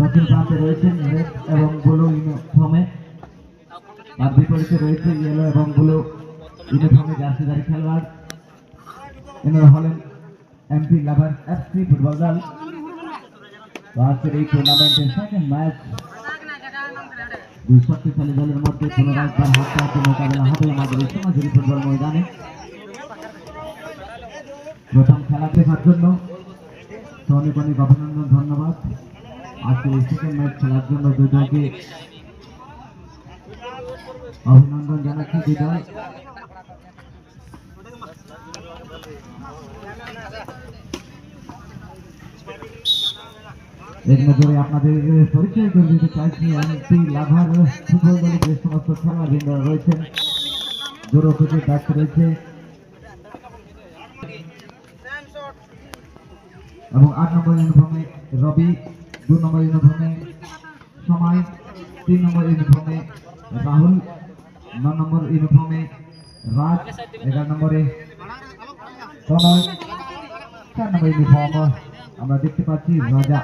দক্ষিণ প্রান্তে রয়েছেন রেড এবং ব্লু ইউনিফর্মে, তার বিপরীতে রয়েছে ইয়েলো এবং ব্লু ইউনিফর্মে জার্সিধারী খেলোয়াড়। এনারা হলেন এমপি লাভার এফসি ফুটবল দল। আজকের এই টুর্নামেন্টের সেকেন্ড ম্যাচ দুই শক্তিশালী দলের মধ্যে পুনরায় হাতে মোকাবেলা হবে আমাদের এই সোনাঝুরি ফুটবল ময়দানে। প্রথম খেলা দেখার জন্য অনেক অনেক অভিনন্দন, ধন্যবাদ। আজকের এই সেকেন্ড ম্যাচ খেলার জন্য দুই দলকে অভিনন্দন জানাচ্ছি। দুই দল এক নজরে আপনাদের পরিচয় করে দিতে চাইছি এমপি লাভার ফুটবল দলের যে সমস্ত খেলোয়াড়বৃন্দরা রয়েছেন। জোরো থেকে দায়িত্ব রয়েছে এবং 8 নম্বর ইউনিফর্মে রবি, 2 নম্বর ইউনিফর্মে সময়, 3 নম্বর ইউনিফর্মে রাহুল, 9 নম্বর ইউনিফর্মে রাজ, 11 নম্বরে তনয়, 4 নম্বর ইউনিফর্ম আমরা দেখতে পাচ্ছি রাজা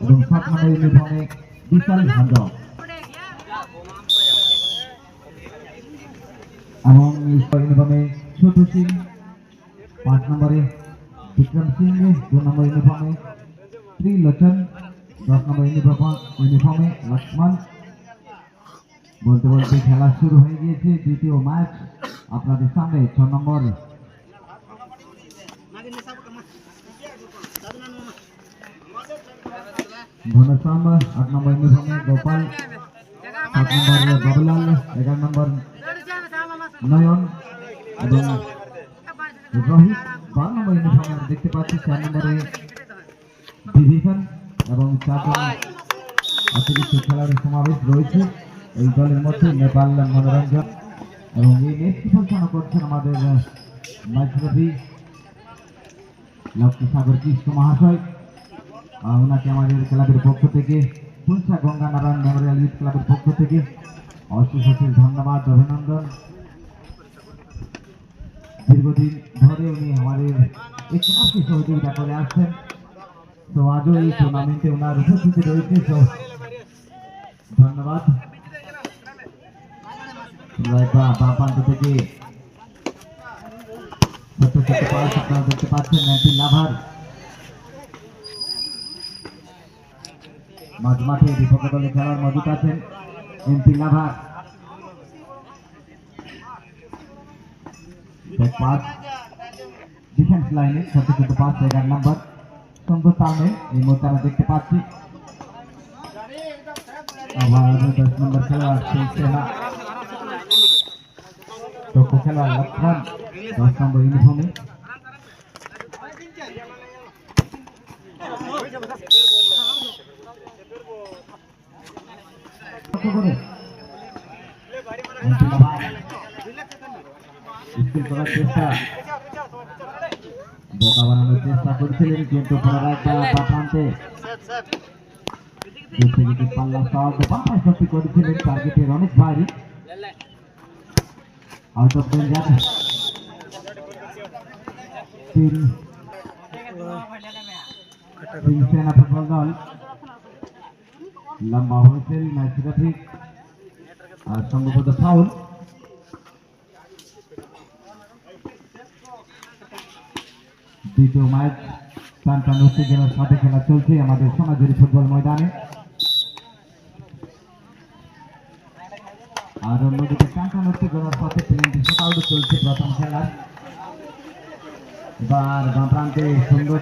এবং 7 নম্বর ইউনিফর্মে বিশাল ভান্ড এবং ইউনিফর্মে ছোটু সিং, 5 নম্বরে বিক্রম সিং, 2 নম্বর ইউনিফর্মে ত্রিলোচন, 10 নম্বর ইউনিফর্মে লক্ষ্মণ। বলতে বলতে খেলা শুরু হয়ে গিয়েছে। দ্বিতীয় ম্যাচ আপনাদের সামনে 6 নম্বর ঘনশ্যাম, 8 নম্বর ইউনিফর্মে গোপাল, 7 নম্বর বাবুলাল, 11 নম্বর নয়ন এবং রোহিত, 12 নম্বর ইউনিফর্মে দেখতে পাচ্ছি 4 নম্বরে বিভীষণ এবং 4 জন অতিরিক্ত খেলোয়াড়ের সমাবেশ রয়েছে এই দলের মধ্যে। নেপাল মনোরঞ্জন এবং এই ম্যাচটি পরিচালনা করছেন আমাদের ম্যাচ রেফারি লক্ষ্মী সাগর কৃষ্ণ মহাশয়। ওনাকে আমাদের ক্লাবের পক্ষ থেকে, পুলসা গঙ্গা নারায়ণ মেমোরিয়াল ইউথ ক্লাবের পক্ষ থেকে অশেষ অশেষ ধন্যবাদ, অভিনন্দন। দীর্ঘদিন ধরে উনি আমাদের এই ক্লাবকে সহযোগিতা করে আসছেন। তো আজও এই টুর্নামেন্টে ওনার উপস্থিতি রয়েছে, তো ধন্যবাদ। প্রান্ত থেকে ছোট্ট ছোট্ট পাস আপনারা দেখতে পাচ্ছেন এমপি লাভার। মাঝ মাঠে বিপক্ষ দলে খেলার মজুদ আছেন এমপি লাভার। পাস ডিফেন্স লাইনে ছোট ছোট পাস 11 নম্বর সঙ্গে সামনে এই মুহূর্তে আমরা দেখতে পাচ্ছি। আবার 10 নম্বর খেলোয়াড় সেনা দক্ষ খেলোয়াড় লক্ষ্মণ, 10 নম্বর ইউনিফর্মে। করার চেষ্টা, বোকা বানানোর চেষ্টা করছিলেন, কিন্তু প্রান্তে পাল্লা সহজে বাপায় শক্তি করেছিলেন, টার্গেটের অনেক বাইরে, আউট অফ ডেঞ্জার। সেনা ফুটবল দল লম্বা হয়েছেন ম্যাচ রেফারি আর সম্ভবত ফাউল। দ্বিতীয় ম্যাচ টানটান উত্তেজনার সাথে খেলা চলছে আমাদের সোনাঝুরি ফুটবল ময়দানে। আর অন্যদিকে টানটান উত্তেজনার সাথে পেনাল্টি শটআউট চলছে প্রথম খেলার। এবার বাম প্রান্তে সুন্দর